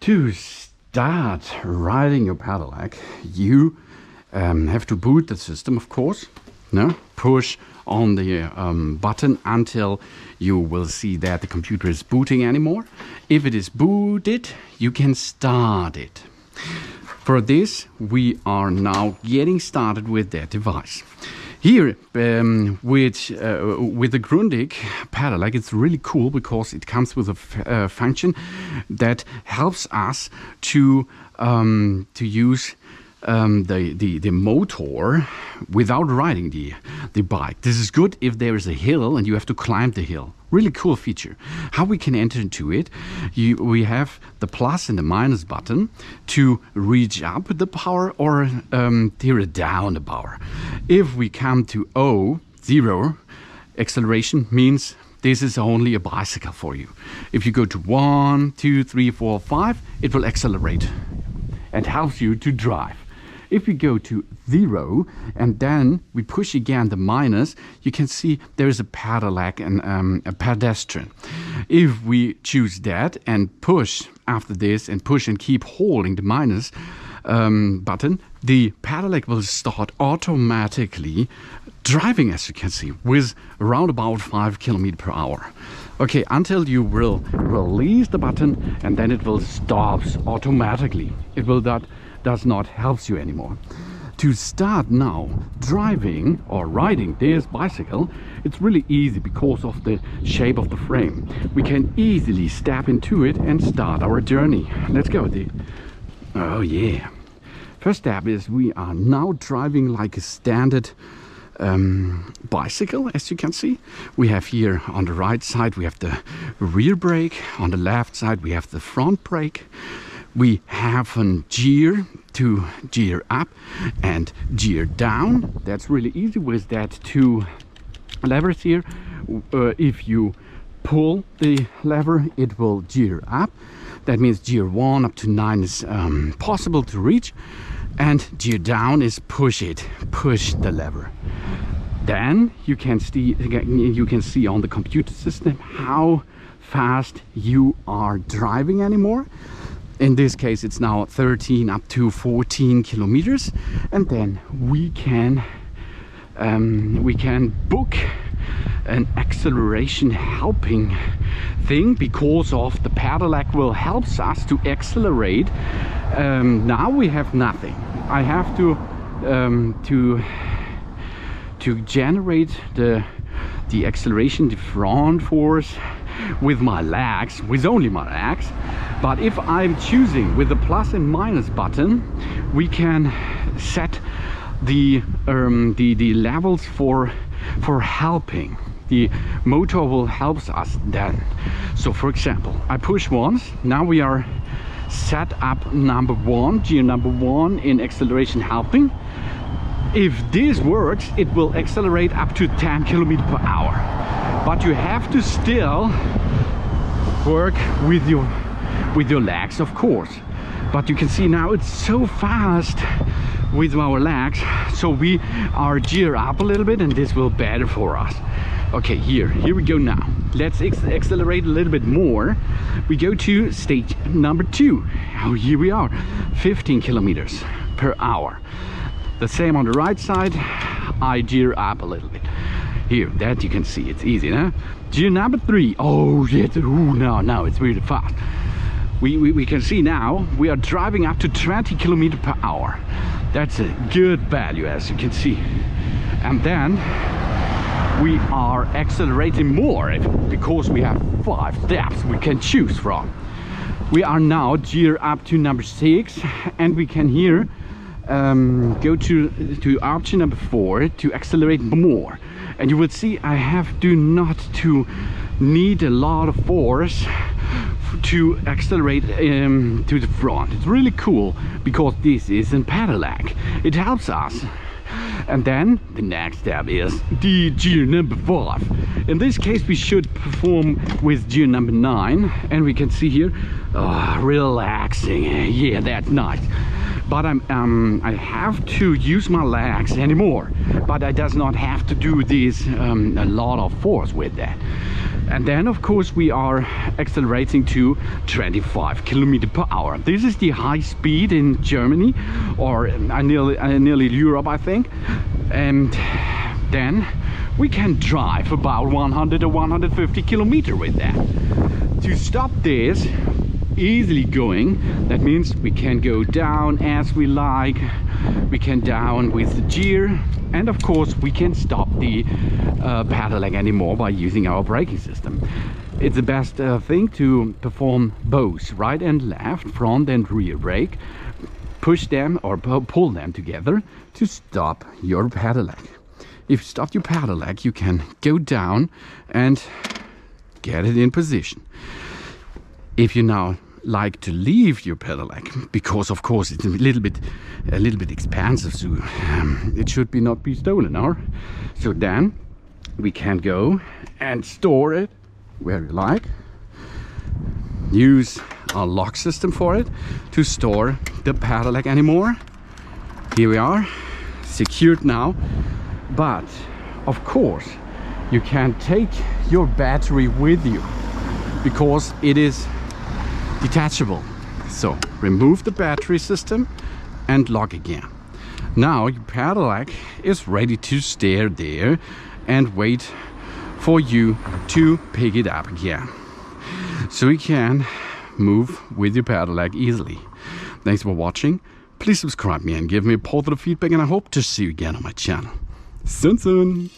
To start riding your Pedelec, you have to boot the system, of course. No? Push on the button until you will see that the computer is booting anymore. If it is booted, you can start it. For this, we are now getting started with that device. Here, with the Grundig Pedelec, it's really cool because it comes with a function that helps us to use the motor without riding the bike. This is good if there is a hill and you have to climb the hill. Really cool feature. How we can enter into it, we have the plus and the minus button to reach up the power or tear it down the power. If we come to 0, acceleration means this is only a bicycle for you. If you go to 1, 2, 3, 4, 5, it will accelerate and helps you to drive. If we go to 0 and then we push again the minus, you can see there is a Pedelec and a pedestrian. If we choose that and push after this and push and keep holding the minus button, the Pedelec will start automatically driving, as you can see, with around about 5 km/h. Okay, until you will release the button and then it will stop automatically. It will does not help you anymore. To start now driving or riding this bicycle, it's really easy because of the shape of the frame. We can easily step into it and start our journey. Let's go. Oh yeah. First step is we are now driving like a standard bicycle, as you can see. We have here on the right side we have the rear brake, on the left side we have the front brake. We have a gear to gear up and gear down. That's really easy with that 2 levers here. If you pull the lever, it will gear up. That means gear 1 up to 9 is possible to reach, and gear down is push the lever. Then you can see on the computer system how fast you are driving anymore. In this case, it's now 13 up to 14 kilometers, and then we can book an acceleration helping thing because of the Pedelec will helps us to accelerate. Now we have nothing. I have to generate the acceleration, the front force with my legs, with only my legs. But if I'm choosing with the plus and minus button, we can set the levels for helping. The motor will help us then. So for example, I push once, now we are set up number 1, gear number 1 in acceleration helping. If this works, it will accelerate up to 10 km/h. But you have to still work with your legs, of course. But you can see now it's so fast with our legs, so we are gear up a little bit and this will better for us. Okay, here we go now. Let's accelerate a little bit more. We go to stage number 2. Oh, here we are, 15 km/h. The same on the right side. I gear up a little bit. Here, that you can see, it's easy, huh? Gear number 3. Oh, yes. Ooh, now it's really fast. We can see now we are driving up to 20 km/h. That's a good value, as you can see. And then we are accelerating more because we have 5 steps we can choose from. We are now gear up to number 6, and we can here go to option number 4 to accelerate more. And you will see I have not to need a lot of force to accelerate to the front. It's really cool because this is a Pedelec. It helps us. And then the next step is the gear number 5. In this case we should perform with gear number 9, and we can see here relaxing. Yeah, that's nice. But I have to use my legs anymore, but I does not have to do this a lot of force with that. And then of course we are accelerating to 25 km/h. This is the high speed in Germany, or nearly Europe, I think. And then we can drive about 100 or 150 km with that. To stop this easily going, that means we can go down as we like, we can down with the gear, and of course we can stop the pedaling anymore by using our braking system. It's the best thing to perform both right and left, front and rear brake, push them or pull them together to stop your pedelec. If you stop your pedelec, you can go down and get it in position. If you now like to leave your pedelec, because of course it's a little bit expensive, so it should not be stolen, or so then we can go and store it where you like. Use our lock system for it to store the pedelec anymore. Here we are, secured now. But of course you can take your battery with you because it is detachable. So remove the battery system and lock again. Now your pedelec is ready to stay there and wait for you to pick it up again. So you can move with your pedelec easily. Thanks for watching. Please subscribe me and give me a positive feedback, and I hope to see you again on my channel. Soon.